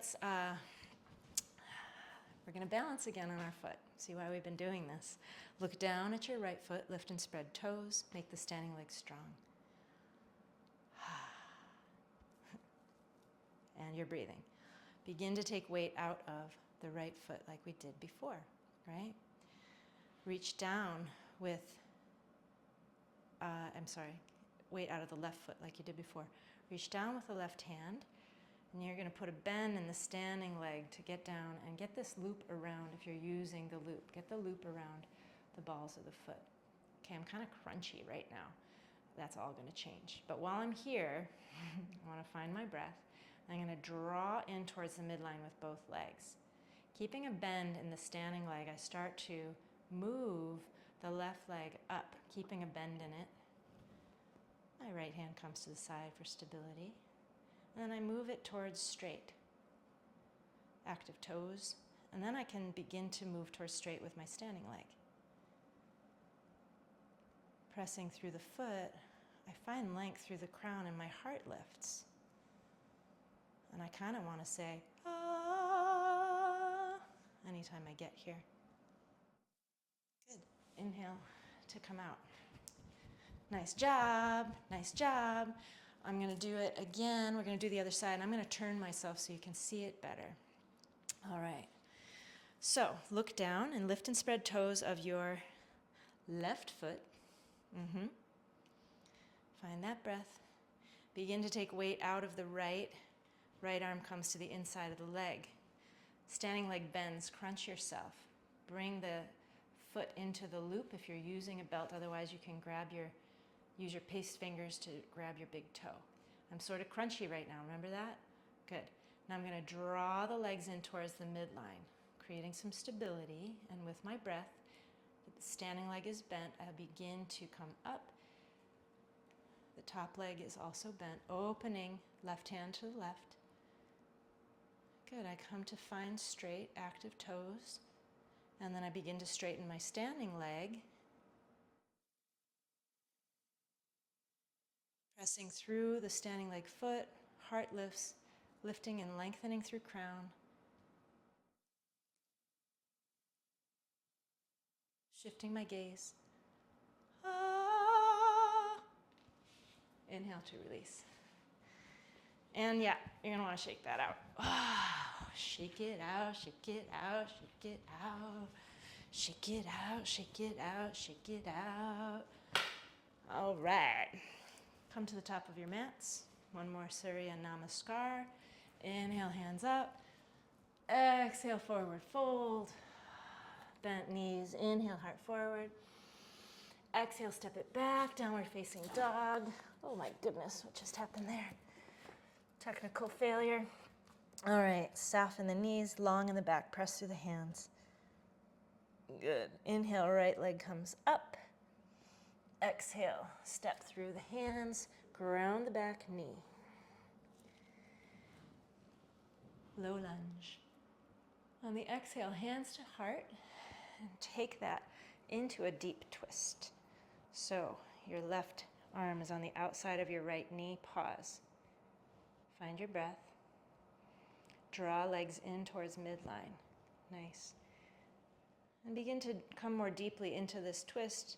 going to balance again on our foot. See why we've been doing this. Look down at your right foot, lift and spread toes, make the standing leg strong. And you're breathing. Begin to take weight out of the right foot like we did before, right? Reach down with, weight out of the left foot like you did before. Reach down with the left hand, and you're going to put a bend in the standing leg to get down and get this loop around. If you're using the loop, get the loop around the balls of the foot. Okay, I'm kind of crunchy right now. That's all going to change. But while I'm here, I want to find my breath. I'm going to draw in towards the midline with both legs. Keeping a bend in the standing leg, I start to move the left leg up, keeping a bend in it. My right hand comes to the side for stability. And then I move it towards straight. Active toes. And then I can begin to move towards straight with my standing leg. Pressing through the foot, I find length through the crown and my heart lifts. And I kind of want to say, ah, anytime I get here. Good. Inhale to come out. Nice job, nice job. I'm going to do it again. We're going to do the other side. And I'm going to turn myself so you can see it better. All right. So look down and lift and spread toes of your left foot. Find that breath. Begin to take weight out of the right. Right arm comes to the inside of the leg. Standing leg bends. Crunch yourself. Bring the foot into the loop if you're using a belt. Otherwise, you can use your paste fingers to grab your big toe. I'm sort of crunchy right now. Remember that? Good. Now I'm going to draw the legs in towards the midline, creating some stability. And with my breath, the standing leg is bent. I begin to come up. The top leg is also bent, opening left hand to the left. Good. I come to find straight, active toes. And then I begin to straighten my standing leg. Pressing through the standing leg foot, heart lifts, lifting and lengthening through crown. Shifting my gaze. Ah. Inhale to release. And yeah, you're going to want to shake that out. Oh, shake it out, shake it out, shake it out. Shake it out, shake it out, shake it out. All right. Come to the top of your mats. One more Surya Namaskar. Inhale, hands up. Exhale, forward fold. Bent knees. Inhale, heart forward. Exhale, step it back. Downward facing dog. Oh my goodness, what just happened there? Technical failure. All right, soften the knees, long in the back. Press through the hands. Good. Inhale, right leg comes up. Exhale, step through the hands, ground the back knee. Low lunge. On the exhale, hands to heart, and take that into a deep twist. So your left arm is on the outside of your right knee. Pause. Find your breath. Draw legs in towards midline. Nice. And begin to come more deeply into this twist.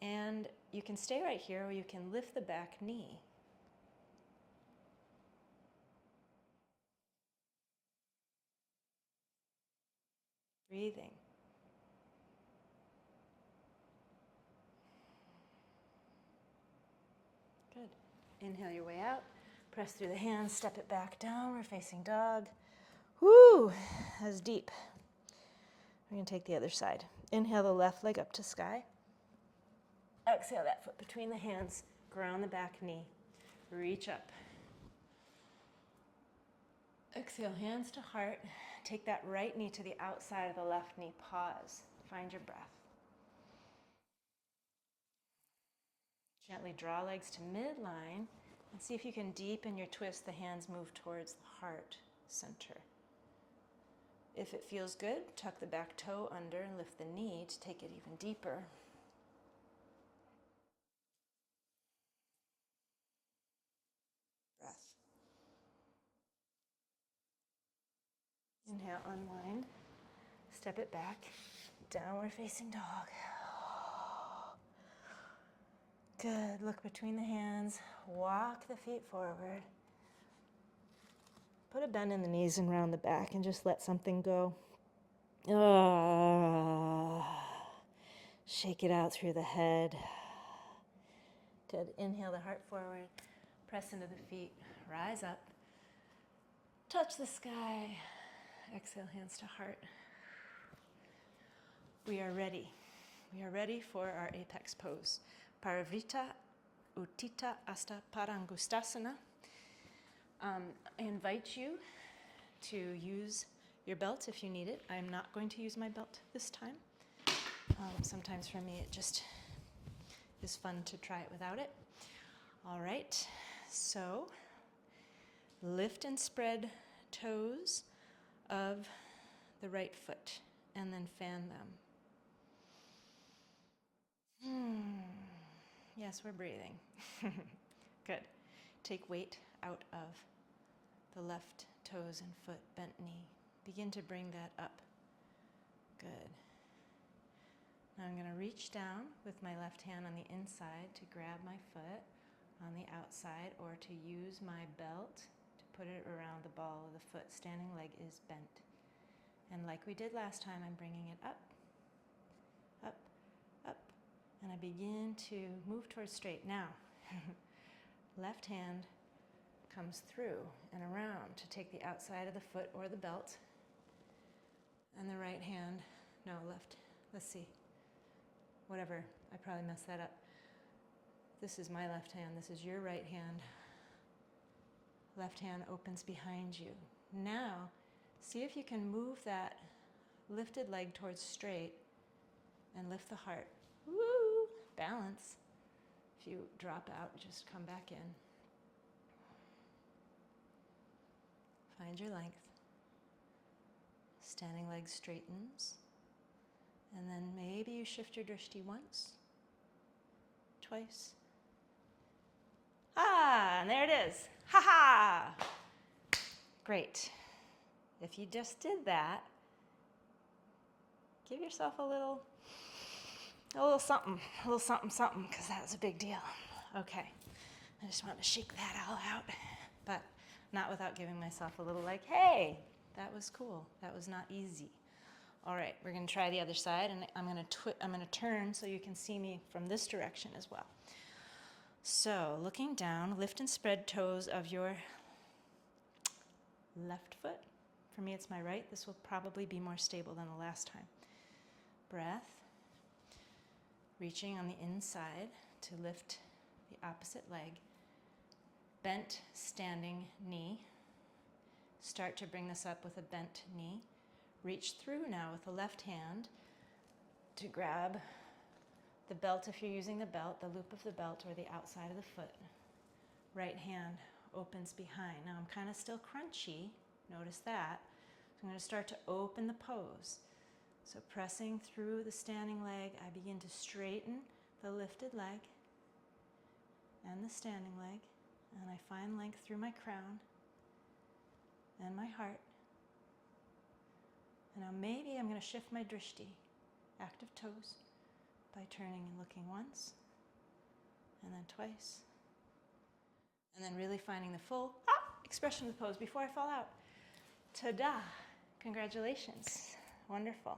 And you can stay right here or you can lift the back knee. Breathing. Good. Inhale your way out. Press through the hands, step it back down. We're facing dog. Woo! That's deep. We're going to take the other side. Inhale the left leg up to sky. Exhale that foot between the hands. Ground the back knee. Reach up. Exhale, hands to heart. Take that right knee to the outside of the left knee. Pause. Find your breath. Gently draw legs to midline and see if you can deepen your twist. The hands move towards the heart center. If it feels good, tuck the back toe under and lift the knee to take it even deeper. Breath. Inhale, unwind. Step it back. Downward facing dog. Good. Look between the hands. Walk the feet forward. Put a bend in the knees and round the back and just let something go. Shake it out through the head. Good. Inhale the heart forward. Press into the feet. Rise up. Touch the sky. Exhale, hands to heart. We are ready. We are ready for our apex pose. Parivrita Uttita Asta Parangustasana. I invite you to use your belt if you need it. I'm not going to use my belt this time. Sometimes for me it just is fun to try it without it. All right, so lift and spread toes of the right foot, and then fan them. Yes, we're breathing. Good. Take weight out of the left toes and foot, bent knee. Begin to bring that up. Good. Now I'm going to reach down with my left hand on the inside to grab my foot on the outside, or to use my belt to put it around the ball of the foot. Standing leg is bent. And like we did last time, I'm bringing it up, up, up. And I begin to move towards straight. Now, left hand comes through and around to take the outside of the foot or the belt. And the right hand, no, left, let's see. Whatever, I probably messed that up. This is my left hand, this is your right hand. Left hand opens behind you. Now, see if you can move that lifted leg towards straight and lift the heart. Woo! Balance. If you drop out, just come back in. Find your length. Standing leg straightens. And then maybe you shift your drishti once, twice. Ah, and there it is. Ha ha! Great. If you just did that, give yourself a little something, because that was a big deal. Okay, I just want to shake that all out, but not without giving myself a little like, hey, that was cool. That was not easy. All right, we're going to try the other side, and I'm going to turn so you can see me from this direction as well. So, looking down, lift and spread toes of your left foot. For me, it's my right. This will probably be more stable than the last time. Breath. Reaching on the inside to lift the opposite leg. Bent standing knee. Start to bring this up with a bent knee. Reach through now with the left hand to grab the belt if you're using the belt, the loop of the belt, or the outside of the foot. Right hand opens behind. Now I'm kind of still crunchy. Notice that. So I'm going to start to open the pose. So pressing through the standing leg, I begin to straighten the lifted leg and the standing leg. And I find length through my crown and my heart. And now maybe I'm going to shift my drishti, active toes, by turning and looking once, and then twice. And then really finding the full expression of the pose before I fall out. Ta-da! Congratulations. Wonderful.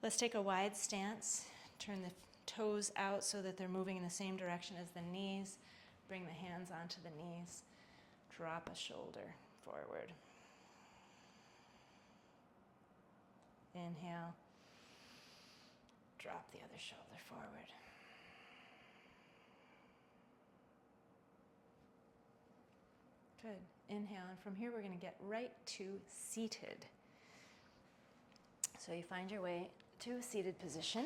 Let's take a wide stance. Turn the toes out so that they're moving in the same direction as the knees. Bring the hands onto the knees. Drop a shoulder forward. Inhale. Drop the other shoulder forward. Good. Inhale, and from here we're going to get right to seated. So you find your way to a seated position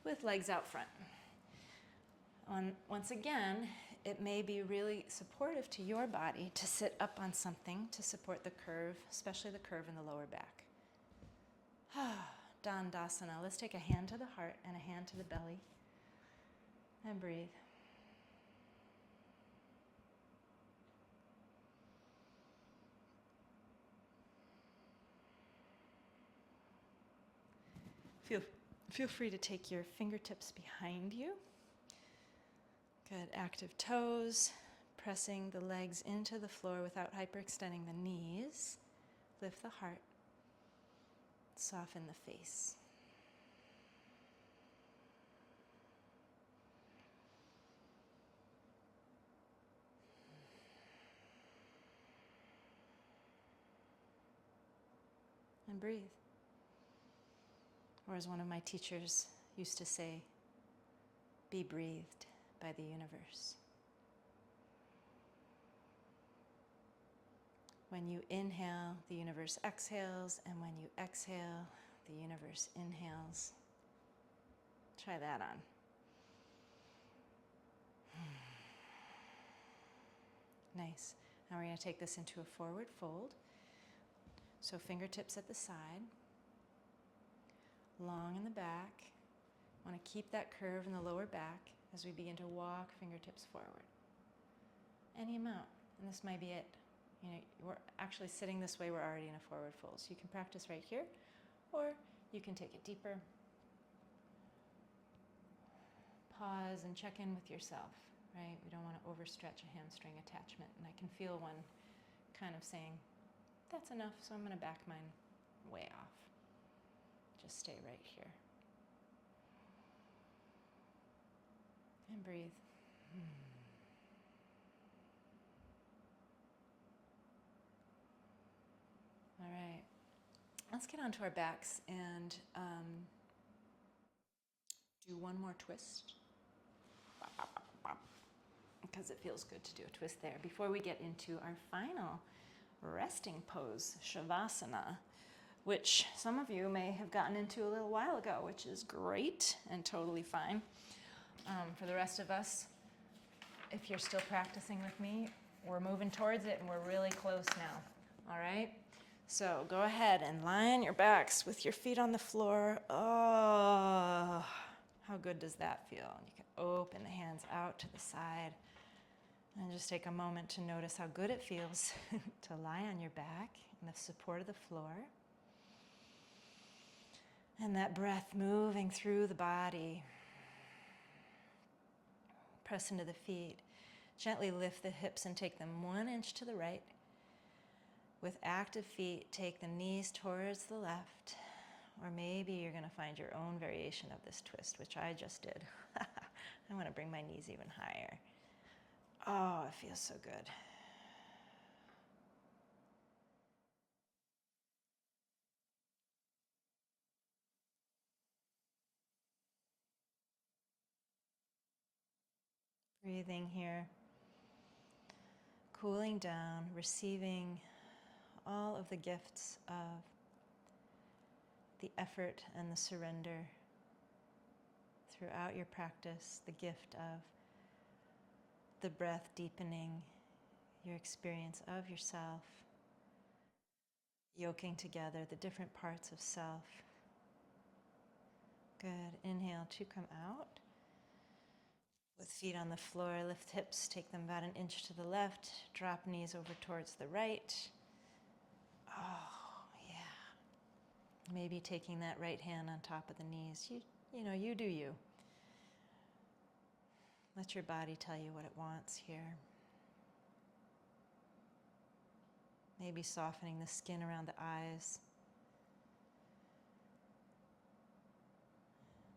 with legs out front. Once again, it may be really supportive to your body to sit up on something to support the curve, especially the curve in the lower back. Dandasana. Let's take a hand to the heart and a hand to the belly. And breathe. Feel free to take your fingertips behind you. Good. Active toes. Pressing the legs into the floor without hyperextending the knees. Lift the heart. Soften the face. And breathe. Or as one of my teachers used to say, be breathed by the universe. When you inhale, the universe exhales, and when you exhale, the universe inhales. Try that on. Nice. Now we're going to take this into a forward fold. So fingertips at the side, long in the back. Want to keep that curve in the lower back as we begin to walk fingertips forward. Any amount, and this might be it. You know, we're actually sitting this way, we're already in a forward fold. So you can practice right here, or you can take it deeper. Pause and check in with yourself, right? We don't want to overstretch a hamstring attachment. And I can feel one kind of saying, that's enough, so I'm going to back mine way off. Just stay right here. And breathe. All right. Let's get onto our backs and do one more twist. Because it feels good to do a twist there. Before we get into our final resting pose, Shavasana, which some of you may have gotten into a little while ago, which is great and totally fine. For the rest of us, if you're still practicing with me, we're moving towards it and we're really close now. All right? So go ahead and lie on your backs with your feet on the floor. Oh, how good does that feel? You can open the hands out to the side. And just take a moment to notice how good it feels to lie on your back in the support of the floor. And that breath moving through the body. Press into the feet. Gently lift the hips and take them 1 inch to the right. With active feet, take the knees towards the left. Or maybe you're going to find your own variation of this twist, which I just did. I want to bring my knees even higher. Oh, it feels so good. Breathing here. Cooling down, receiving all of the gifts of the effort and the surrender throughout your practice, the gift of the breath deepening your experience of yourself, yoking together the different parts of self. Good. Inhale to come out. With feet on the floor, lift hips, take them about 1 inch to the left, drop knees over towards the right. Oh, yeah. Maybe taking that right hand on top of the knees. You know, you do you. Let your body tell you what it wants here. Maybe softening the skin around the eyes,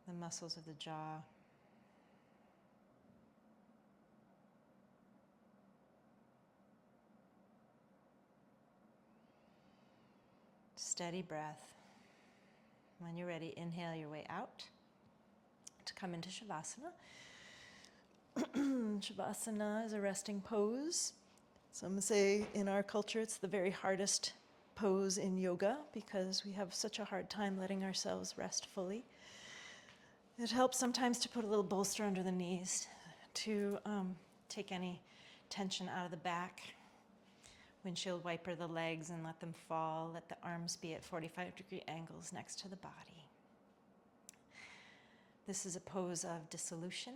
the muscles of the jaw. Steady breath. When you're ready, inhale your way out to come into Shavasana. Shavasana is a resting pose. Some say in our culture it's the very hardest pose in yoga because we have such a hard time letting ourselves rest fully. It helps sometimes to put a little bolster under the knees to take any tension out of the back. Windshield wiper the legs and let them fall. Let the arms be at 45-degree angles next to the body. This is a pose of dissolution,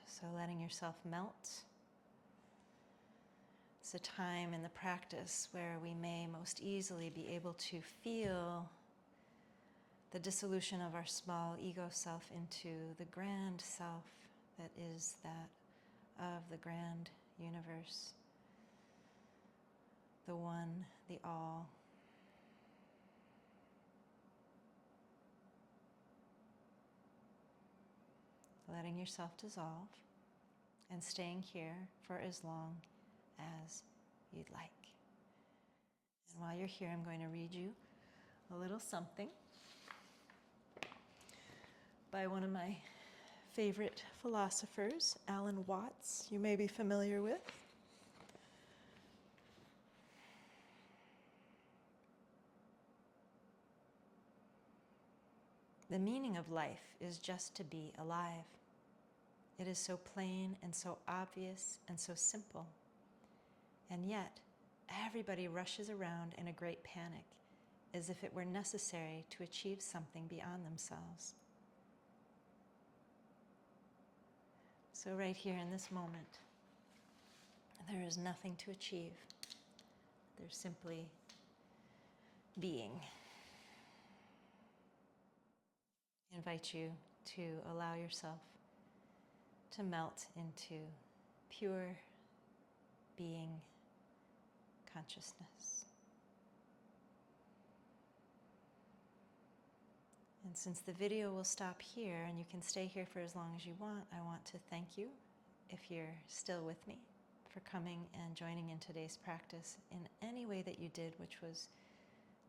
so letting yourself melt. It's a time in the practice where we may most easily be able to feel the dissolution of our small ego self into the grand self that is that of the grand universe. The one, the all. Letting yourself dissolve and staying here for as long as you'd like. And while you're here, I'm going to read you a little something by one of my favorite philosophers, Alan Watts, you may be familiar with. The meaning of life is just to be alive. It is so plain and so obvious and so simple. And yet, everybody rushes around in a great panic, as if it were necessary to achieve something beyond themselves. So right here in this moment, there is nothing to achieve. There's simply being. I invite you to allow yourself to melt into pure being consciousness. And since the video will stop here and you can stay here for as long as you want, I want to thank you, if you're still with me, for coming and joining in today's practice in any way that you did, which was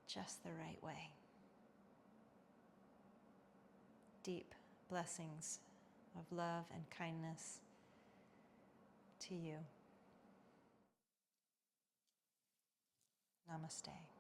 just the right way. Deep blessings of love and kindness to you. Namaste.